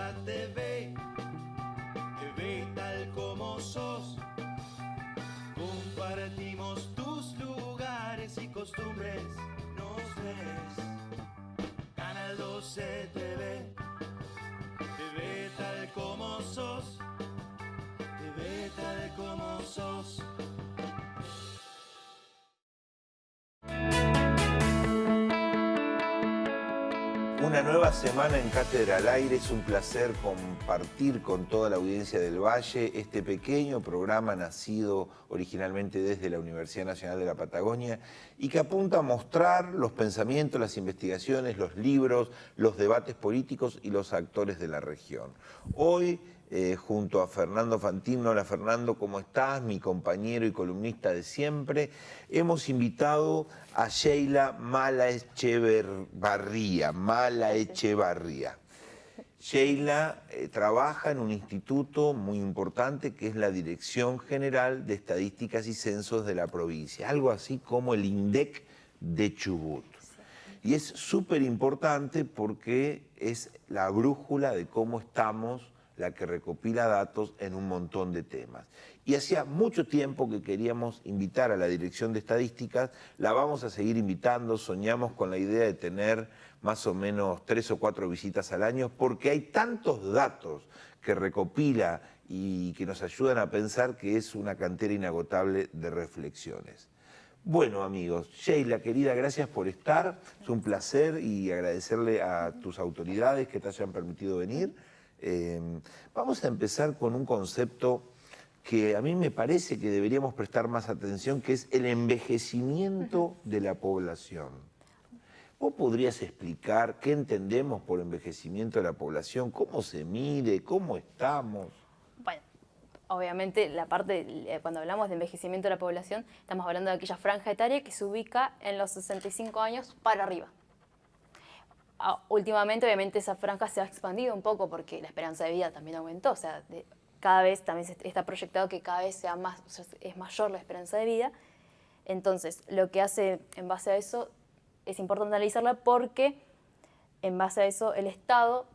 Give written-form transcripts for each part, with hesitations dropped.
Rosa TV, te ve tal como sos. Compartimos tus lugares y costumbres, nos ves. Canal 12 TV, te ve tal como sos, te ve tal como sos. Una nueva semana en Cátedra al Aire. Es un placer compartir con toda la audiencia del Valle este pequeño programa nacido originalmente desde la Universidad Nacional de la Patagonia y que apunta a mostrar los pensamientos, las investigaciones, los libros, los debates políticos y los actores de la región. Hoy, junto a Fernando Fantino. Hola Fernando, ¿cómo estás? Mi compañero y columnista de siempre. Hemos invitado a Sheila Mala Echevarría. Sheila trabaja en un instituto muy importante que es la Dirección General de Estadísticas y Censos de la provincia, algo así como el INDEC de Chubut. Y es súper importante porque es la brújula de cómo estamos, la que recopila datos en un montón de temas. Y hacía mucho tiempo que queríamos invitar a la Dirección de Estadísticas, la vamos a seguir invitando, soñamos con la idea de tener más o menos 3 o 4 visitas al año, porque hay tantos datos que recopila y que nos ayudan a pensar que es una cantera inagotable de reflexiones. Bueno, amigos, Sheila, querida, gracias por estar, es un placer y agradecerle a tus autoridades que te hayan permitido venir. Vamos a empezar con un concepto que a mí me parece que deberíamos prestar más atención, que es el envejecimiento de la población. ¿Vos podrías explicar qué entendemos por envejecimiento de la población? ¿Cómo se mide? ¿Cómo estamos? Bueno, obviamente la parte, cuando hablamos de envejecimiento de la población, estamos hablando de aquella franja etaria que se ubica en los 65 años para arriba. Últimamente, obviamente, esa franja se ha expandido un poco porque la esperanza de vida también aumentó. O sea, cada vez también está proyectado que cada vez sea más, o sea, es mayor la esperanza de vida. Entonces, lo que hace en base a eso es importante analizarla porque en base a eso el Estado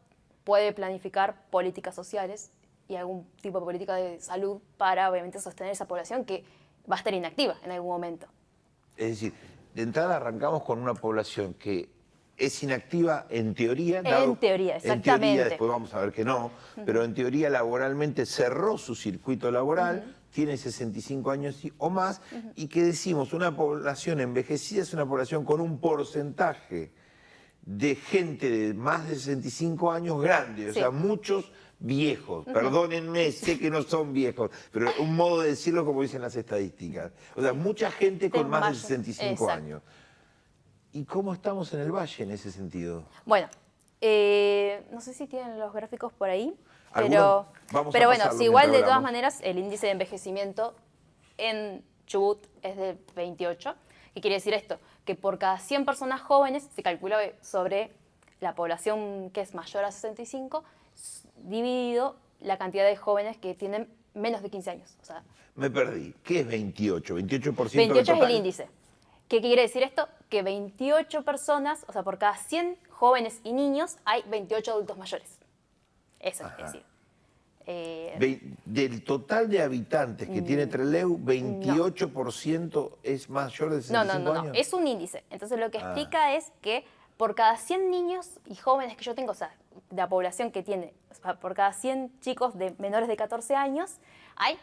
puede planificar políticas sociales y algún tipo de política de salud para, obviamente, sostener esa población que va a estar inactiva en algún momento. Es decir, de entrada arrancamos con una población que es inactiva en teoría. En teoría, exactamente. En teoría, después vamos a ver que no, pero en teoría laboralmente cerró su circuito laboral, tiene 65 años o más, y que decimos, una población envejecida es una población con un porcentaje de gente de más de 65 años grande, o sea, muchos viejos. Perdónenme, sé que no son viejos, pero un modo de decirlo como dicen las estadísticas. O sea, mucha gente con más de 65 años. ¿Y cómo estamos en el Valle en ese sentido? Bueno, no sé si tienen los gráficos por ahí, pero bueno, si igual de todas maneras el índice de envejecimiento en Chubut es de 28. ¿Qué quiere decir esto? Que por cada 100 personas jóvenes se calcula sobre la población que es mayor a 65, dividido la cantidad de jóvenes que tienen menos de 15 años. O sea, me perdí. ¿Qué es 28? 28% 28 es el índice. ¿Qué quiere decir esto? Que 28 personas, o sea, por cada 100 jóvenes y niños hay 28 adultos mayores. Eso es decir. Del total de habitantes que tiene Trelew, 28% es mayor de 65 años. No, es un índice. Entonces lo que explica es que por cada 100 niños y jóvenes que yo tengo, o sea, de la población que tiene, o sea, por cada 100 chicos de menores de 14 años, hay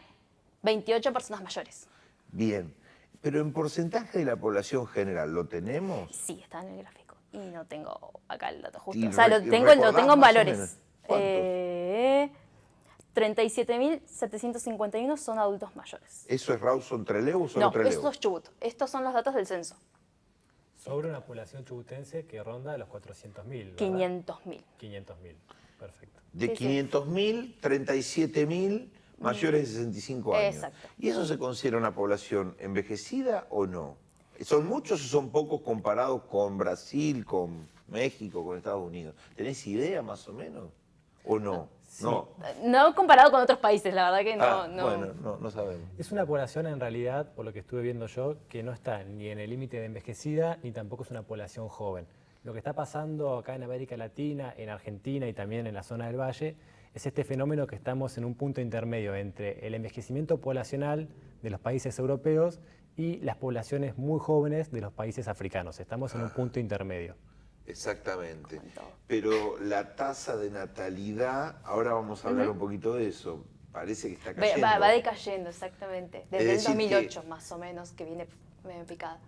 28 personas mayores. Bien. Pero en porcentaje de la población general, ¿lo tenemos? Sí, está en el gráfico. Y no tengo acá el dato justo. O sea, lo tengo en valores. 37.751 son adultos mayores. ¿Eso es Rawson Trelew o solo Trelew? No, eso es Chubut. Estos son los datos del censo. Sobre una población chubutense que ronda los 400.000, 500.000. 500.000, perfecto. De 500.000, 37.000 mayores de 65 años. Exacto. ¿Y eso se considera una población envejecida o no? ¿Son muchos o son pocos comparados con Brasil, con México, con Estados Unidos? ¿Tenés idea más o menos? ¿O no? Sí. No comparado con otros países, la verdad que no. Bueno, no sabemos. Es una población en realidad, por lo que estuve viendo yo, que no está ni en el límite de envejecida ni tampoco es una población joven. Lo que está pasando acá en América Latina, en Argentina y también en la zona del Valle, es este fenómeno que estamos en un punto intermedio entre el envejecimiento poblacional de los países europeos y las poblaciones muy jóvenes de los países africanos. Estamos en un punto intermedio. Exactamente. Pero la tasa de natalidad, ahora vamos a hablar un poquito de eso, parece que está cayendo. Va decayendo, exactamente. Desde el decir 2008 más o menos, que viene picada.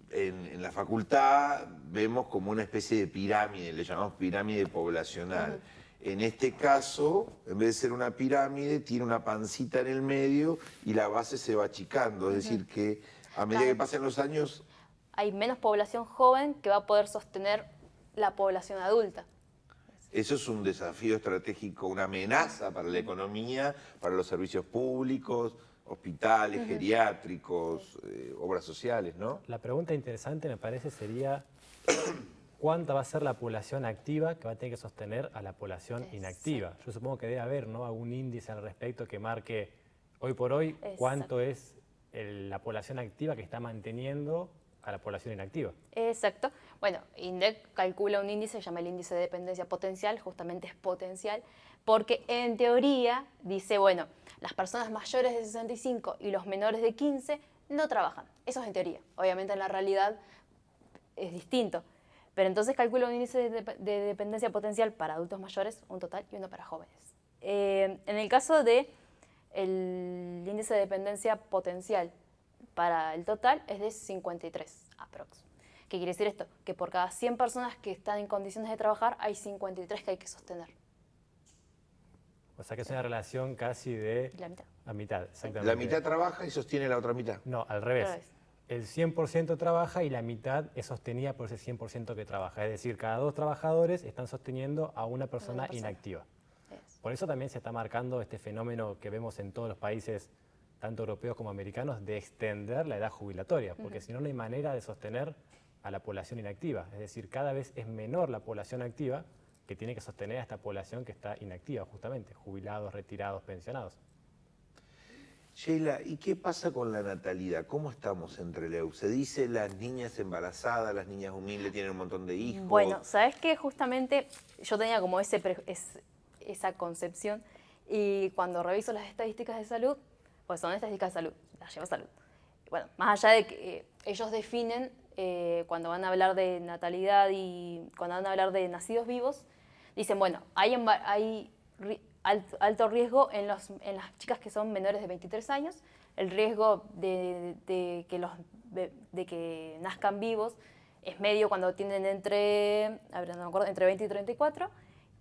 En la facultad vemos como una especie de pirámide, le llamamos pirámide poblacional. En este caso, en vez de ser una pirámide, tiene una pancita en el medio y la base se va achicando. Es decir, que a medida que pasan los años... Hay menos población joven que va a poder sostener la población adulta. Eso es un desafío estratégico, una amenaza para la economía, para los servicios públicos, hospitales, geriátricos, obras sociales, ¿no? La pregunta interesante, me parece, sería ¿cuánta va a ser la población activa que va a tener que sostener a la población inactiva? Yo supongo que debe haber, ¿no?, algún índice al respecto que marque hoy por hoy cuánto es la población activa que está manteniendo a la población inactiva. Exacto. Bueno, INDEC calcula un índice, se llama el índice de dependencia potencial, justamente es potencial, porque en teoría dice, bueno, las personas mayores de 65 y los menores de 15 no trabajan. Eso es en teoría. Obviamente en la realidad es distinto. Pero entonces calcula un índice de dependencia potencial para adultos mayores, un total, y uno para jóvenes. En el caso del índice de dependencia potencial para el total es de 53 aprox. ¿Qué quiere decir esto? Que por cada 100 personas que están en condiciones de trabajar, hay 53 que hay que sostener. O sea que es una relación casi de... La mitad. La mitad, exactamente. La mitad trabaja y sostiene la otra mitad. No, al revés. El 100% trabaja y la mitad es sostenida por ese 100% que trabaja. Es decir, cada 2 trabajadores están sosteniendo a una persona inactiva. Por eso también se está marcando este fenómeno que vemos en todos los países, tanto europeos como americanos, de extender la edad jubilatoria, porque si no, no hay manera de sostener a la población inactiva. Es decir, cada vez es menor la población activa que tiene que sostener a esta población que está inactiva, justamente, jubilados, retirados, pensionados. Sheila, ¿y qué pasa con la natalidad? ¿Cómo estamos entre Leu? Se dice las niñas embarazadas, las niñas humildes tienen un montón de hijos. Bueno, ¿sabes qué? Justamente yo tenía como esa concepción y cuando reviso las estadísticas de salud, pues son estadísticas de salud, las lleva salud. Bueno, más allá de que ellos definen cuando van a hablar de natalidad y cuando van a hablar de nacidos vivos, dicen, bueno, hay alto riesgo en las chicas que son menores de 23 años, el riesgo de que nazcan vivos es medio cuando tienen entre 20 y 34,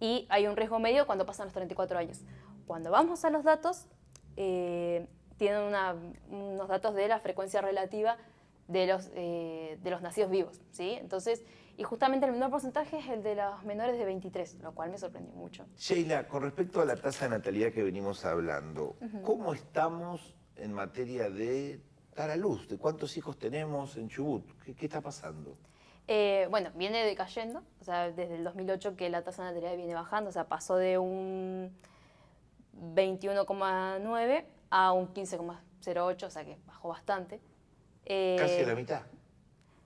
y hay un riesgo medio cuando pasan los 34 años. Cuando vamos a los datos, tienen unos datos de la frecuencia relativa de los nacidos vivos, ¿sí? Entonces, y justamente el menor porcentaje es el de los menores de 23, lo cual me sorprendió mucho. Sheila, con respecto a la tasa de natalidad que venimos hablando, ¿cómo estamos en materia de dar a luz? ¿De cuántos hijos tenemos en Chubut? ¿Qué está pasando? Bueno, viene decayendo, o sea, desde el 2008 que la tasa de natalidad viene bajando, o sea, pasó de un 21,9 a un 15,08, o sea que bajó bastante. Casi a la mitad.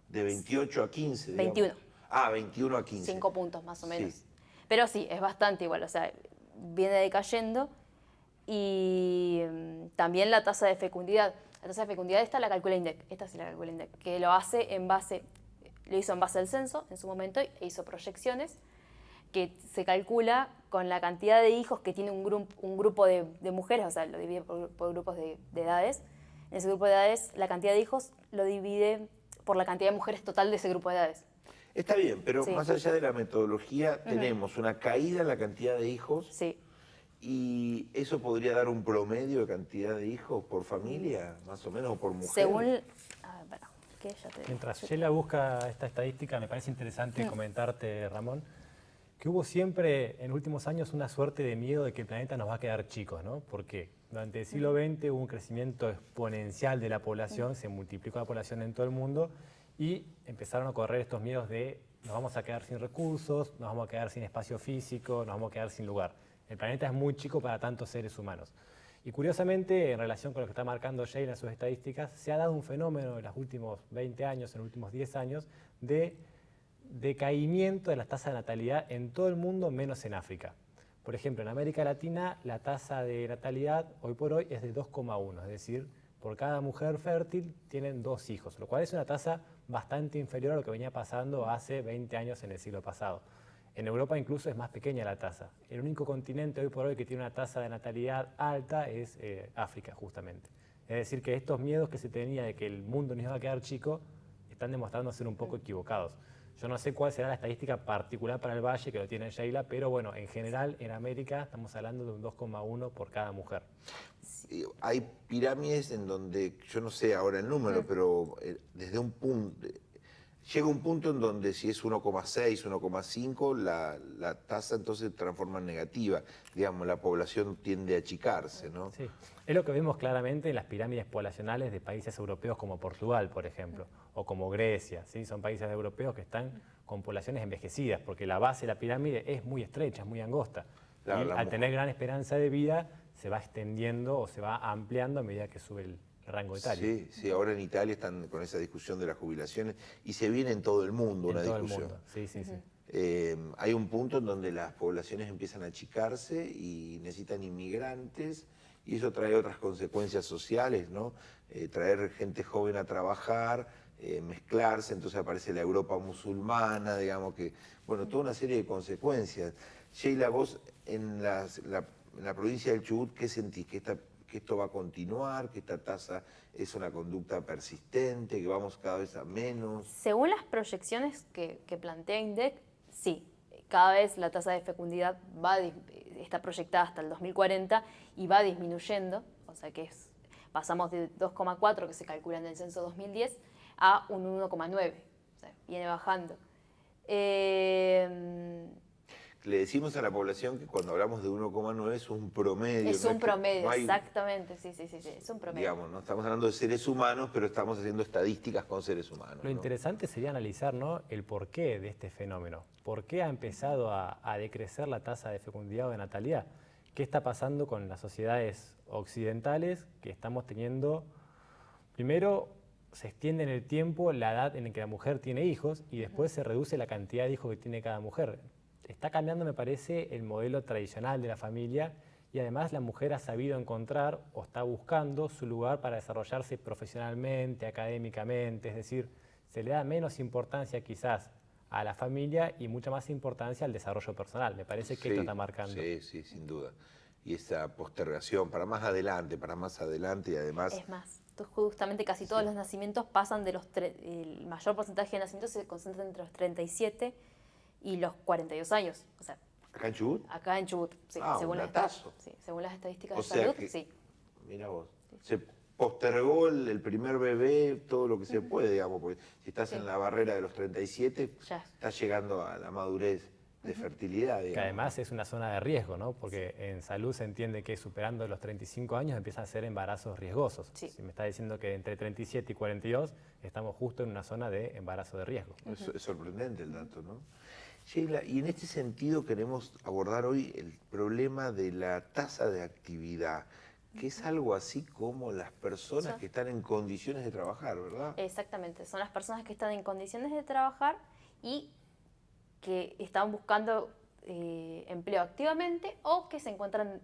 De 28 a 15, digamos. 21. Ah, 21 a 15. 5 puntos más o menos. Sí. Pero sí, es bastante igual, o sea, viene decayendo. Y también la tasa de fecundidad. La tasa de fecundidad esta la calcula INDEC, esta sí la calcula INDEC, que lo hizo en base al censo en su momento e hizo proyecciones, que se calcula con la cantidad de hijos que tiene un grupo de mujeres, o sea, lo divide por grupos de edades. En ese grupo de edades, la cantidad de hijos lo divide por la cantidad de mujeres total de ese grupo de edades. Está bien, pero Sí. más allá de la metodología, tenemos una caída en la cantidad de hijos. Sí. ¿Y eso podría dar un promedio de cantidad de hijos por familia, más o menos, o por mujer? Según... A ver, pará, ¿qué? Ya te digo. Mientras Sheila busca esta estadística, me parece interesante comentarte, Ramón, que hubo siempre en últimos años una suerte de miedo de que el planeta nos va a quedar chicos, ¿no? Porque durante el siglo XX hubo un crecimiento exponencial de la población, se multiplicó la población en todo el mundo y empezaron a correr estos miedos de nos vamos a quedar sin recursos, nos vamos a quedar sin espacio físico, nos vamos a quedar sin lugar. El planeta es muy chico para tantos seres humanos. Y curiosamente, en relación con lo que está marcando Sheila en sus estadísticas, se ha dado un fenómeno en los últimos 20 años, en los últimos 10 años, de decaimiento de las tasas de natalidad en todo el mundo, menos en África. Por ejemplo, en América Latina la tasa de natalidad hoy por hoy es de 2,1, es decir, por cada mujer fértil tienen 2 hijos, lo cual es una tasa bastante inferior a lo que venía pasando hace 20 años en el siglo pasado. En Europa incluso es más pequeña la tasa. El único continente hoy por hoy que tiene una tasa de natalidad alta es África, justamente. Es decir, que estos miedos que se tenía de que el mundo nos iba a quedar chico están demostrando ser un poco equivocados. Yo no sé cuál será la estadística particular para el Valle, que lo tiene Sheila, pero bueno, en general en América estamos hablando de un 2,1 por cada mujer. Hay pirámides en donde, yo no sé ahora el número, pero desde un punto, llega un punto en donde si es 1,6, 1,5, la tasa entonces se transforma en negativa. Digamos, la población tiende a achicarse, ¿no? Sí, es lo que vemos claramente en las pirámides poblacionales de países europeos como Portugal, por ejemplo, o como Grecia, ¿sí? Son países europeos que están con poblaciones envejecidas, porque la base de la pirámide es muy estrecha, es muy angosta. Claro, y al tener gran esperanza de vida, se va extendiendo o se va ampliando a medida que sube el rango etario. Sí, sí, ahora en Italia están con esa discusión de las jubilaciones y se viene en todo el mundo una discusión. En todo el mundo, sí, sí, sí. Hay un punto en donde las poblaciones empiezan a achicarse y necesitan inmigrantes y eso trae otras consecuencias sociales, ¿no? Traer gente joven a trabajar, mezclarse, entonces aparece la Europa musulmana, digamos que, bueno, toda una serie de consecuencias. Sheila, vos en la provincia del Chubut, ¿qué sentís? ¿Que esto va a continuar? ¿Que esta tasa es una conducta persistente? ¿Que vamos cada vez a menos? Según las proyecciones que plantea INDEC, sí. Cada vez la tasa de fecundidad está proyectada hasta el 2040 y va disminuyendo, o sea que pasamos de 2,4 que se calcula en el censo 2010 a un 1,9, o sea, viene bajando. Le decimos a la población que cuando hablamos de 1,9 es un promedio. Es un promedio, no exactamente, sí, es un promedio. Digamos, no estamos hablando de seres humanos, pero estamos haciendo estadísticas con seres humanos. Lo interesante sería analizar, ¿no?, el porqué de este fenómeno. ¿Por qué ha empezado a decrecer la tasa de fecundidad o de natalidad? ¿Qué está pasando con las sociedades occidentales que estamos teniendo? Primero, se extiende en el tiempo la edad en la que la mujer tiene hijos y después se reduce la cantidad de hijos que tiene cada mujer. Está cambiando, me parece, el modelo tradicional de la familia y además la mujer ha sabido encontrar o está buscando su lugar para desarrollarse profesionalmente, académicamente, es decir, se le da menos importancia quizás a la familia y mucha más importancia al desarrollo personal. Me parece que esto está marcando. Sí, sí, sin duda. Y esa postergación para más adelante y además... Es más, justamente casi todos los nacimientos pasan de el mayor porcentaje de nacimientos se concentra entre los 37 y los 42 años. O sea, ¿acá en Chubut? Acá en Chubut, sí. Un datazo. Sí, según las estadísticas o de sea salud, que, sí. Mira vos, se postergó el primer bebé todo lo que se puede, digamos, porque si estás en la barrera de los 37, ya estás llegando a la madurez de fertilidad, digamos. Que además es una zona de riesgo, ¿no? Porque en salud se entiende que superando los 35 años empiezan a ser embarazos riesgosos. Sí. Si me está diciendo que entre 37 y 42 estamos justo en una zona de embarazo de riesgo. Es sorprendente el dato, ¿no? Sheila, y en este sentido queremos abordar hoy el problema de la tasa de actividad, que es algo así como las personas que están en condiciones de trabajar, ¿verdad? Exactamente, son las personas que están en condiciones de trabajar y que están buscando empleo activamente o que se encuentran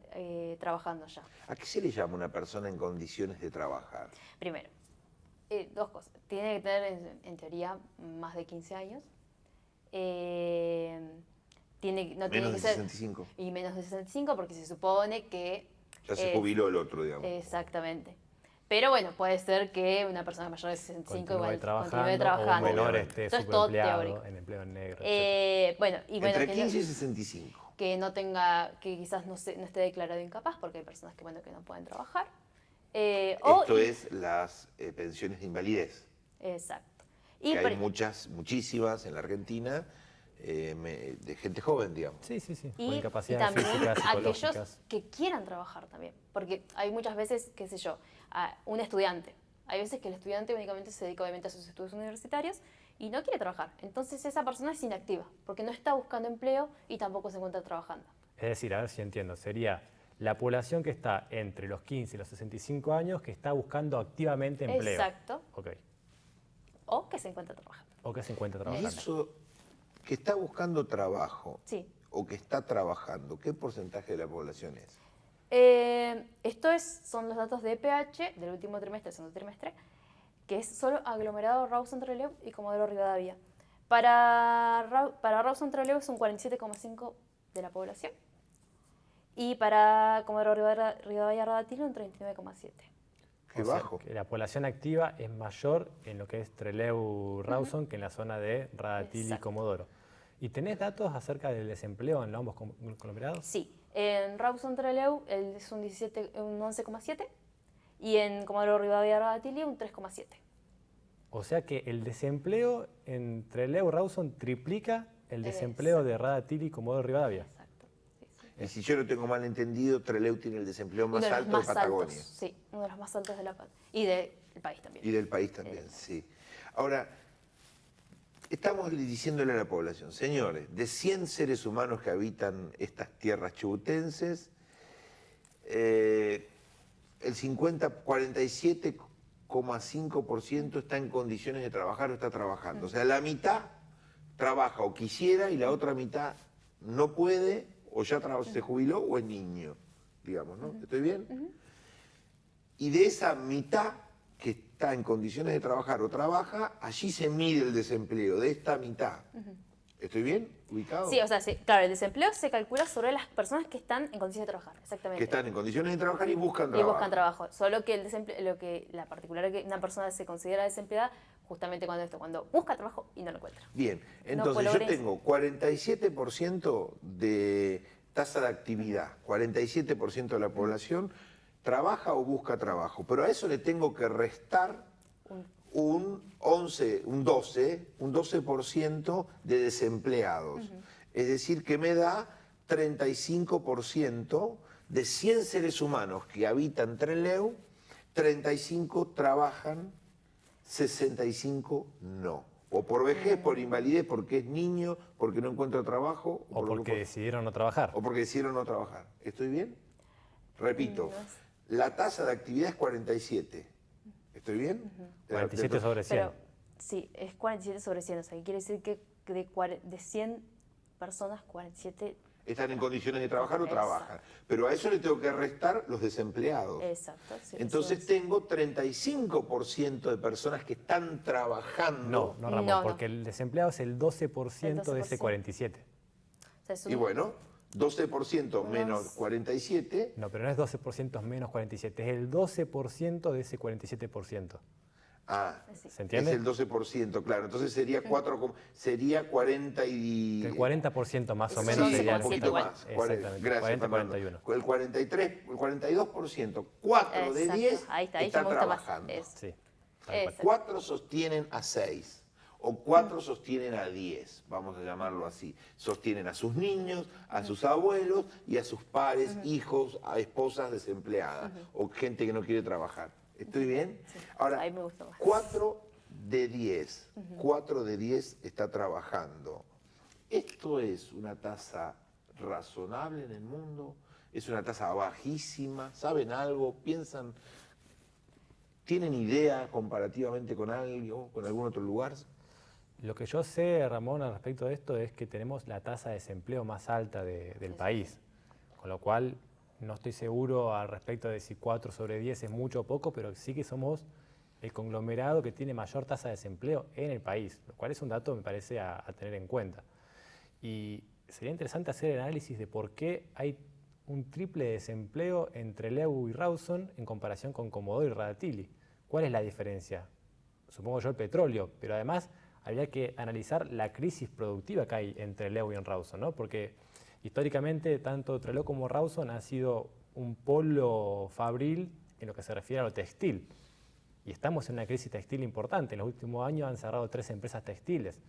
trabajando ya. ¿A qué se le llama una persona en condiciones de trabajar? Primero, dos cosas. Tiene que tener, en teoría, más de 15 años. Menos de 65. Y menos de 65 porque se supone que... Ya se jubiló el otro, digamos. Exactamente. Pero bueno, puede ser que una persona mayor de 65 continúe trabajando. O un menor esté Esto es todo subempleado, teórico. en empleo negro, Entre 15 y 65. Que no que quizás no esté declarado incapaz, porque hay personas que no pueden trabajar. Esto es las pensiones de invalidez. Exacto. Que hay muchísimas en la Argentina, de gente joven, digamos. Sí, con Y incapacidades también físicas, psicológicas. aquellos que quieran trabajar también, porque hay muchas veces, qué sé yo, un estudiante. Hay veces que el estudiante únicamente se dedica obviamente a sus estudios universitarios y no quiere trabajar. Entonces esa persona es inactiva, porque no está buscando empleo y tampoco se encuentra trabajando. Es decir, a ver si entiendo, sería la población que está entre los 15 y los 65 años que está buscando activamente empleo. Exacto. Ok. O que se encuentra trabajando. O que se encuentra trabajando. Y eso que está buscando trabajo Sí. o que está trabajando, ¿qué porcentaje de la población es? Son los datos de EPH del último trimestre, segundo trimestre, que es solo aglomerado Rawson-Trelew y Comodoro Rivadavia. Para Rawson-Trelew es un 47,5% de la población y para Comodoro Rivadavia-Radatili un 39,7%. Qué O sea, bajo. que la población activa es mayor en lo que es Trelew-Rawson que en la zona de Radatili y Exacto. Comodoro. ¿Y tenés datos acerca del desempleo en ambos conglomerados? Sí, en Rawson-Trelew es un 11,7% y en Comodoro Rivadavia-Radatili un 3,7%. O sea que el desempleo en Trelew-Rawson triplica el desempleo de Radatili y Comodoro Rivadavia. Exacto. Sí, sí. Y si yo lo tengo mal entendido, Trelew tiene el desempleo más Uno de los alto de más Patagonia. altos, sí, uno de los más altos de la y del país también. Y del país también, sí. Ahora, estamos diciéndole a la población, señores, de 100 seres humanos que habitan estas tierras chubutenses, el 47,5% está en condiciones de trabajar o está trabajando. O sea, la mitad trabaja o quisiera y la otra mitad no puede o ya se jubiló o es niño, digamos, ¿no? ¿Estoy bien? Y de esa mitad que está en condiciones de trabajar o trabaja, allí se mide el desempleo, de esta mitad. ¿Estoy bien? ¿Ubicado? Sí, o sea, sí, claro, el desempleo se calcula sobre las personas que están en condiciones de trabajar, exactamente. Que están en condiciones de trabajar y buscan Y trabajo. buscan trabajo. Solo que el desempleo, la particular que una persona se considera desempleada justamente cuando busca trabajo y no lo encuentra. Bien, No entonces yo colores. tengo 47% de tasa de actividad, 47% de la población trabaja o busca trabajo, pero a eso le tengo que restar un 12% de desempleados. Es decir, que me da 35% de 100 seres humanos que habitan Trelew, 35 trabajan, 65 no. O por vejez, por invalidez, porque es niño, porque no encuentra trabajo. O porque decidieron no trabajar. O porque decidieron no trabajar. ¿Estoy bien? Repito, la tasa de actividad es 47. ¿Estoy bien? 47 sobre 100. Pero sí, es 47 sobre 100, o sea, que quiere decir que de 100 personas, 47... Están en condiciones de trabajar o Exacto. trabajan. Pero a eso le tengo que restar los desempleados. Exacto. Sí, Entonces sí. tengo 35% de personas que están trabajando. No, Ramón, No. porque el desempleado es el 12% de ese 47. O sea, es Y bueno, 12% menos 47. No, pero no es 12% menos 47, es el 12% de ese 47%. Ah, Sí. ¿Se entiende? es el 12%, claro. Entonces sería 40 y... El 40% más o Sí, menos Sí, sería un poquito igual. más. Exactamente, Gracias, 40, Fernando. 41. El 43, el 42%, 4 de Exacto. 10 Ahí está, ahí ya están me gusta más. trabajando. Eso. Sí, tal cual. Exacto. 4 sostienen a 6 o 4 sostienen a 10, vamos a llamarlo así. Sostienen a sus niños, a sus abuelos y a sus pares, hijos, a esposas desempleadas o gente que no quiere trabajar. ¿Estoy bien? Sí. Ahora, Ahí me gustó más. 4 de 10, 4 de 10 está trabajando. ¿Esto es una tasa razonable en el mundo? ¿Es una tasa bajísima? ¿Saben algo? ¿Piensan? ¿Tienen idea comparativamente con algo, con algún otro lugar? Lo que yo sé, Ramón, al respecto de esto es que tenemos la tasa de desempleo más alta del país, con lo cual no estoy seguro al respecto de si 4 sobre 10 es mucho o poco, pero sí que somos el conglomerado que tiene mayor tasa de desempleo en el país, lo cual es un dato, me parece, a tener en cuenta. Y sería interesante hacer el análisis de por qué hay un triple desempleo entre Trelew y Rawson en comparación con Comodoro y Radatili. ¿Cuál es la diferencia? Supongo yo el petróleo, pero además habría que analizar la crisis productiva que hay entre Trelew y Rawson, ¿no? Porque históricamente tanto Trelew como Rawson han sido un polo fabril en lo que se refiere a lo textil. Y estamos en una crisis textil importante. En los últimos años han cerrado 3 empresas textiles.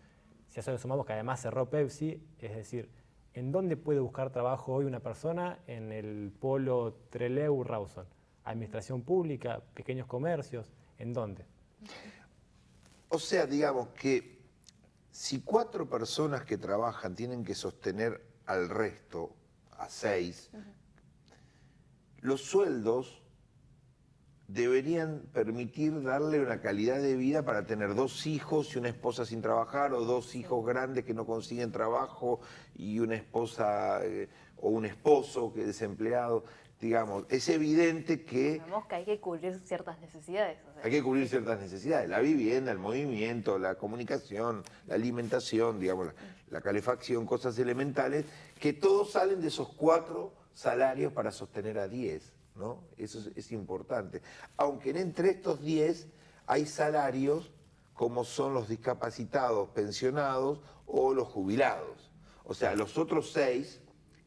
Si a eso le sumamos que además cerró Pepsi, es decir, ¿en dónde puede buscar trabajo hoy una persona en el polo Trelew-Rawson? ¿Administración pública? ¿Pequeños comercios? ¿En dónde? O sea, digamos que si 4 personas que trabajan tienen que sostener al resto, a 6, los sueldos deberían permitir darle una calidad de vida para tener 2 hijos y una esposa sin trabajar, o 2 hijos grandes que no consiguen trabajo y una esposa o un esposo que es desempleado. Digamos, es evidente que Digamos que hay que cubrir ciertas necesidades. O sea, hay que cubrir ciertas necesidades, la vivienda, el movimiento, la comunicación, la alimentación, digamos, la calefacción, cosas elementales, que todos salen de esos 4 salarios para sostener a 10, ¿no? Eso es importante. Aunque entre estos 10 hay salarios como son los discapacitados, pensionados o los jubilados. O sea, los otros 6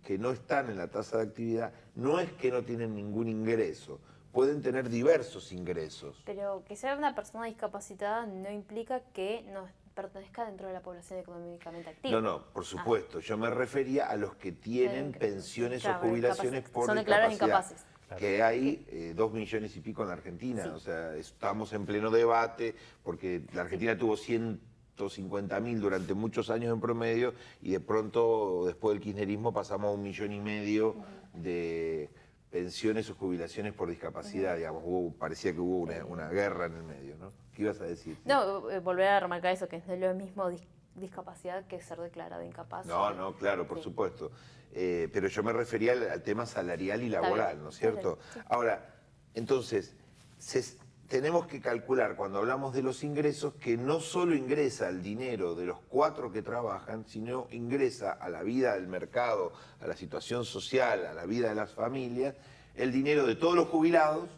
que no están en la tasa de actividad, no es que no tienen ningún ingreso, pueden tener diversos ingresos. pero que sea una persona discapacitada no implica que no pertenezca dentro de la población económicamente activa. No, por supuesto, yo me refería a los que tienen pensiones Claro, o jubilaciones por son declarados discapacidad, incapaces. que hay 2 millones y pico en la Argentina, Sí. o sea, estamos en pleno debate, porque la Argentina tuvo 150.000 durante muchos años en promedio, y de pronto, después del kirchnerismo, pasamos a 1,5 millones de pensiones o jubilaciones por discapacidad, digamos, parecía que hubo una guerra en el medio, ¿no? ¿Qué ibas a decir? No, volver a remarcar eso, que no es lo mismo discapacidad que ser declarado incapaz. No, claro, por Sí. supuesto. Pero yo me refería al tema salarial y laboral, bien, ¿no es está cierto? bien, sí. Ahora, entonces, tenemos que calcular cuando hablamos de los ingresos que no solo ingresa el dinero de los 4 que trabajan, sino ingresa a la vida del mercado, a la situación social, a la vida de las familias, el dinero de todos los jubilados,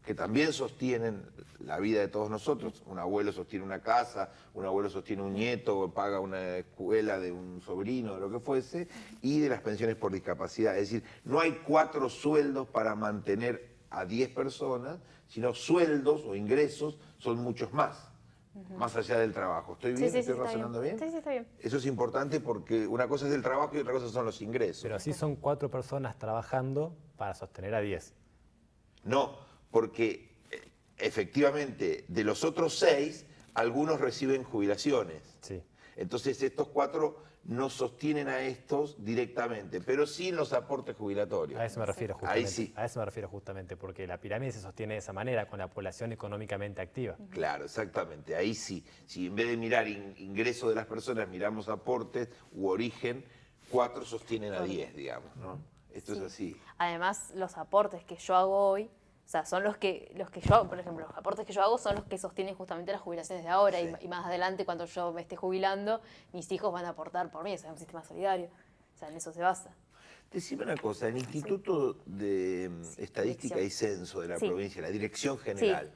que también sostienen la vida de todos nosotros. Un abuelo sostiene una casa, un abuelo sostiene un nieto, o paga una escuela de un sobrino, de lo que fuese, y de las pensiones por discapacidad. Es decir, no hay 4 sueldos para mantener a 10 personas, sino sueldos o ingresos son muchos más, más allá del trabajo. ¿Estoy bien? ¿Estoy está razonando bien? Sí, está bien. Eso es importante porque una cosa es el trabajo y otra cosa son los ingresos. Pero así son 4 personas trabajando para sostener a 10. No, porque efectivamente de los otros 6, algunos reciben jubilaciones. Sí. Entonces estos 4 no sostienen a estos directamente, pero sí en los aportes jubilatorios. A eso me refiero Ahí justamente. sí. A eso me refiero justamente, porque la pirámide se sostiene de esa manera, con la población económicamente activa. Claro, exactamente. Ahí sí. Si en vez de mirar ingreso de las personas, miramos aportes u origen, 4 sostienen a 10, digamos, ¿no? Esto es así. Además, los aportes que yo hago hoy, o sea, son los que yo hago, por ejemplo, los aportes que yo hago son los que sostienen justamente las jubilaciones de ahora, Sí. y más adelante, cuando yo me esté jubilando, mis hijos van a aportar por mí, o sea, es un sistema solidario, o sea, en eso se basa. Decime una cosa, el Instituto de Estadística Dirección. y Censo de la Sí. provincia, la Dirección General,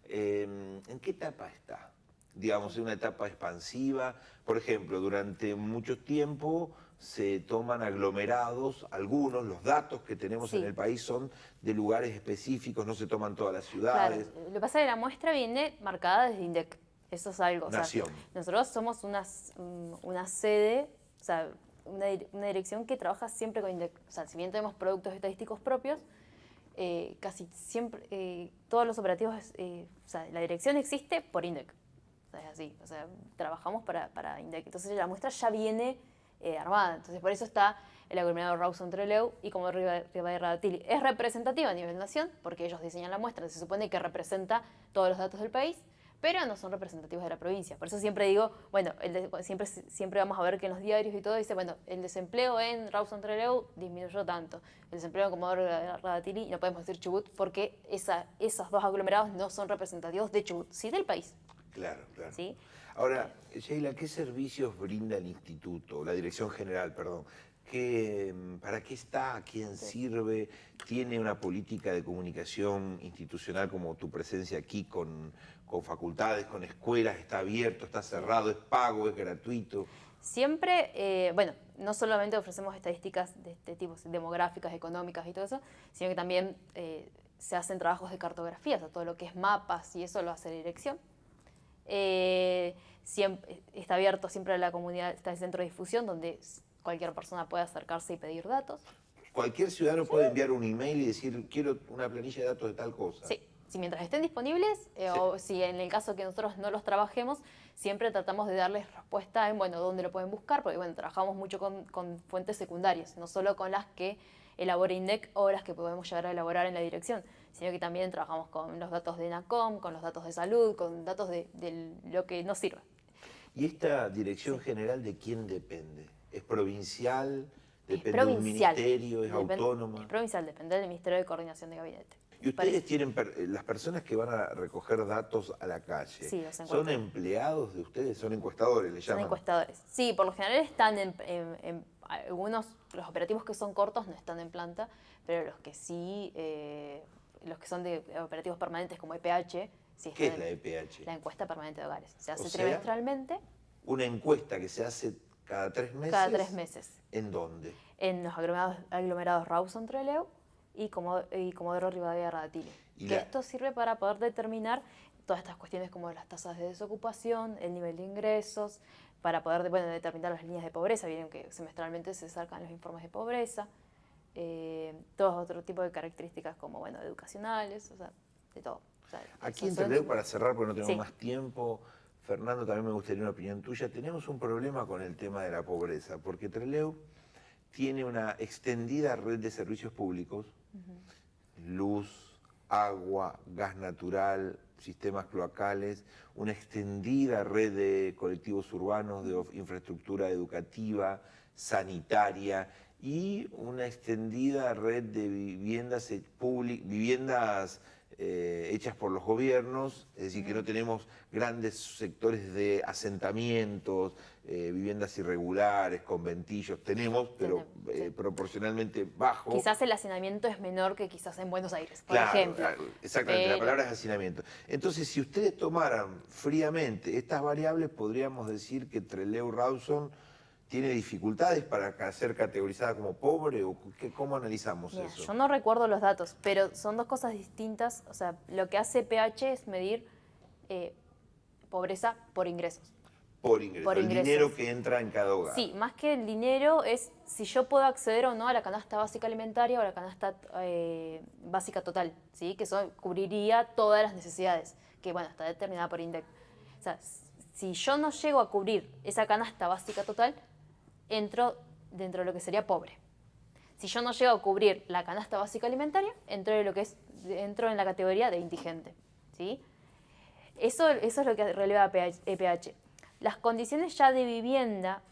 ¿en qué etapa está? Digamos, en una etapa expansiva. Por ejemplo, durante mucho tiempo se toman aglomerados, algunos, los datos que tenemos Sí. en el país son de lugares específicos, no se toman todas las Claro, ciudades. lo que pasa es que la muestra viene marcada desde INDEC, eso es algo. O sea, Nación. nosotros somos una sede, o sea, una dirección que trabaja siempre con INDEC. O sea, si bien tenemos productos estadísticos propios, casi siempre, todos los operativos, o sea, la dirección existe por INDEC. O sea, es así, o sea, trabajamos para INDEC. Entonces la muestra ya viene armada. Entonces por eso está el aglomerado Rawson-Trelew y como Rivadavia-Radatili. Es representativa a nivel nación porque ellos diseñan la muestra. Se supone que representa todos los datos del país, pero no son representativos de la provincia. Por eso siempre digo, bueno, siempre vamos a ver que en los diarios y todo dice, bueno, el desempleo en Rawson-Trelew disminuyó tanto. El desempleo en Comodoro Radatili, no podemos decir Chubut porque esos 2 aglomerados no son representativos de Chubut, sí del país. Claro, claro. ¿Sí? Ahora, Sheila, ¿qué servicios brinda el instituto, la dirección general, perdón? ¿Para qué está? ¿A quién sirve? ¿Tiene una política de comunicación institucional como tu presencia aquí con facultades, con escuelas? ¿Está abierto, está cerrado, es pago, es gratuito? Siempre, bueno, no solamente ofrecemos estadísticas de este tipo, demográficas, económicas y todo eso, sino que también se hacen trabajos de cartografía, o sea, todo lo que es mapas y eso lo hace la dirección. Siempre, está abierto siempre a la comunidad, está el centro de difusión donde cualquier persona puede acercarse y pedir datos. Cualquier ciudadano puede enviar un email y decir, quiero una planilla de datos de tal cosa. Sí, si mientras estén disponibles, o si en el caso que nosotros no los trabajemos, siempre tratamos de darles respuesta en, bueno, dónde lo pueden buscar, porque bueno, trabajamos mucho con fuentes secundarias, no solo con las que elabora INDEC o las que podemos llegar a elaborar en la dirección, sino que también trabajamos con los datos de NACOM, con los datos de salud, con datos de lo que nos sirve. ¿Y esta dirección general de quién depende? ¿Es provincial? ¿Depende de un Provincial. ministerio? ¿Es Depende- autónoma? Es provincial, depende del Ministerio de Coordinación de Gabinete. ¿Y ustedes tienen, las personas que van a recoger datos a la calle, Sí, los son encuestadores. empleados de ustedes? ¿Son encuestadores, le Son llaman? encuestadores. Sí, por lo general están algunos, los operativos que son cortos no están en planta, pero los que sí, los que son de operativos permanentes como EPH, sí ¿Qué están es la en EPH? la encuesta permanente de hogares. Se hace O sea, trimestralmente, Una encuesta que se hace cada 3 meses. cada 3 meses, ¿En dónde? en los aglomerados Rawson Trelew y Comodoro Rivadavia Radatili. Y Que la- esto sirve para poder determinar todas estas cuestiones como las tasas de desocupación, el nivel de ingresos, para poder determinar las líneas de pobreza. Vieron que semestralmente se sacan los informes de pobreza, todos otro tipo de características como educacionales, o sea, de todo. O sea, Aquí en son- Trelew, para cerrar, porque no tengo Sí. más tiempo, Fernando, también me gustaría una opinión tuya. Tenemos un problema con el tema de la pobreza, porque Trelew tiene una extendida red de servicios públicos, luz, agua, gas natural, sistemas cloacales, una extendida red de colectivos urbanos, de infraestructura educativa, sanitaria y una extendida red de viviendas hechas por los gobiernos, es decir, que no tenemos grandes sectores de asentamientos, viviendas irregulares, conventillos, tenemos, pero Sí. Proporcionalmente bajo. Quizás el hacinamiento es menor que quizás en Buenos Aires, por Claro, ejemplo. exactamente, la Pero- palabra es hacinamiento. Entonces, si ustedes tomaran fríamente estas variables, podríamos decir que Trelew Rawson tiene dificultades para ser categorizada como pobre, o ¿cómo analizamos Mira, eso? yo no recuerdo los datos, pero son dos cosas distintas. O sea, lo que hace PH es medir pobreza por ingresos. Por ingreso, por el ingresos. dinero que entra en cada hogar. Sí, más que el dinero es si yo puedo acceder o no a la canasta básica alimentaria o a la canasta básica total, ¿sí? Que eso cubriría todas las necesidades, que está determinada por INDEC. O sea, si yo no llego a cubrir esa canasta básica total, entro dentro de lo que sería pobre. Si yo no llego a cubrir la canasta básica alimentaria, entro en la categoría de indigente, ¿sí? Eso es lo que releva EPH. Las condiciones ya de vivienda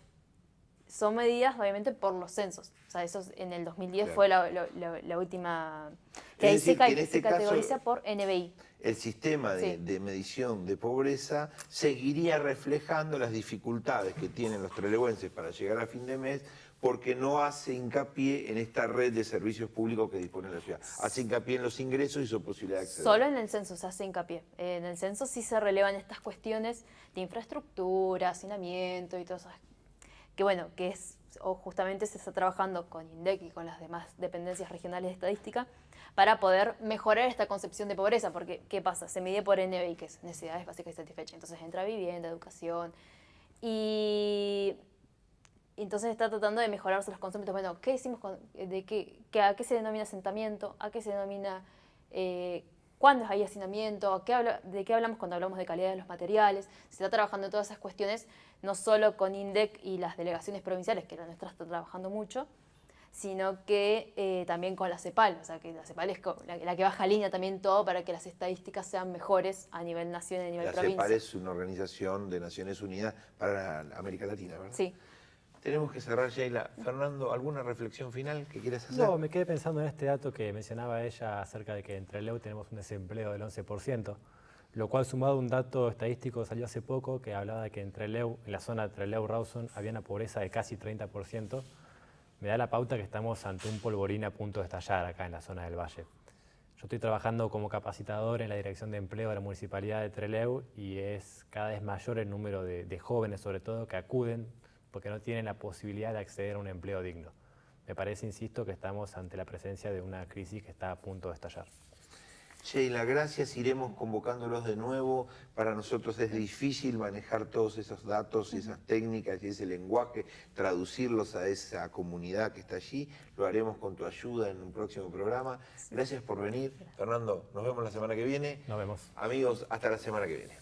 son medidas obviamente por los censos. O sea, eso en el 2010 Claro. fue la última, que Es ahí decir, que en este se categoriza caso- por NBI. El sistema Sí. de medición de pobreza seguiría reflejando las dificultades que tienen los trelewenses para llegar a fin de mes, porque no hace hincapié en esta red de servicios públicos que dispone la ciudad. Hace hincapié en los ingresos y su posibilidad de acceder. Solo en el censo se hace hincapié. En el censo sí se relevan estas cuestiones de infraestructura, hacinamiento y todo eso. Justamente se está trabajando con INDEC y con las demás dependencias regionales de estadística para poder mejorar esta concepción de pobreza, porque ¿qué pasa? Se mide por NBI, que es necesidades básicas y satisfechas. Entonces entra vivienda, educación, y entonces está tratando de mejorarse los conceptos. ¿Qué decimos a qué se denomina asentamiento? ¿A qué se denomina cuándo hay hacinamiento? ¿De qué hablamos cuando hablamos de calidad de los materiales? Se está trabajando en todas esas cuestiones, no solo con INDEC y las delegaciones provinciales, que la nuestra está trabajando mucho, sino que también con la CEPAL. O sea, que la CEPAL es la que baja línea también todo para que las estadísticas sean mejores a nivel nacional y a nivel La provincia. CEPAL es una organización de Naciones Unidas para América Latina, ¿verdad? Sí. Tenemos que cerrar, Sheila. Fernando, ¿alguna reflexión final que quieras hacer? No, me quedé pensando en este dato que mencionaba ella acerca de que en Trelew tenemos un desempleo del 11%, lo cual sumado a un dato estadístico salió hace poco que hablaba de que en Trelew, en la zona de Trelew-Rawson, había una pobreza de casi 30%. Me da la pauta que estamos ante un polvorín a punto de estallar acá en la zona del Valle. Yo estoy trabajando como capacitador en la Dirección de Empleo de la Municipalidad de Trelew y es cada vez mayor el número de jóvenes, sobre todo, que acuden porque no tienen la posibilidad de acceder a un empleo digno. Me parece, insisto, que estamos ante la presencia de una crisis que está a punto de estallar. Sheila, gracias. Iremos convocándolos de nuevo. Para nosotros es difícil manejar todos esos datos y esas técnicas y ese lenguaje, traducirlos a esa comunidad que está allí. Lo haremos con tu ayuda en un próximo programa. Gracias por venir. Fernando, nos vemos la semana que viene. Nos vemos. Amigos, hasta la semana que viene.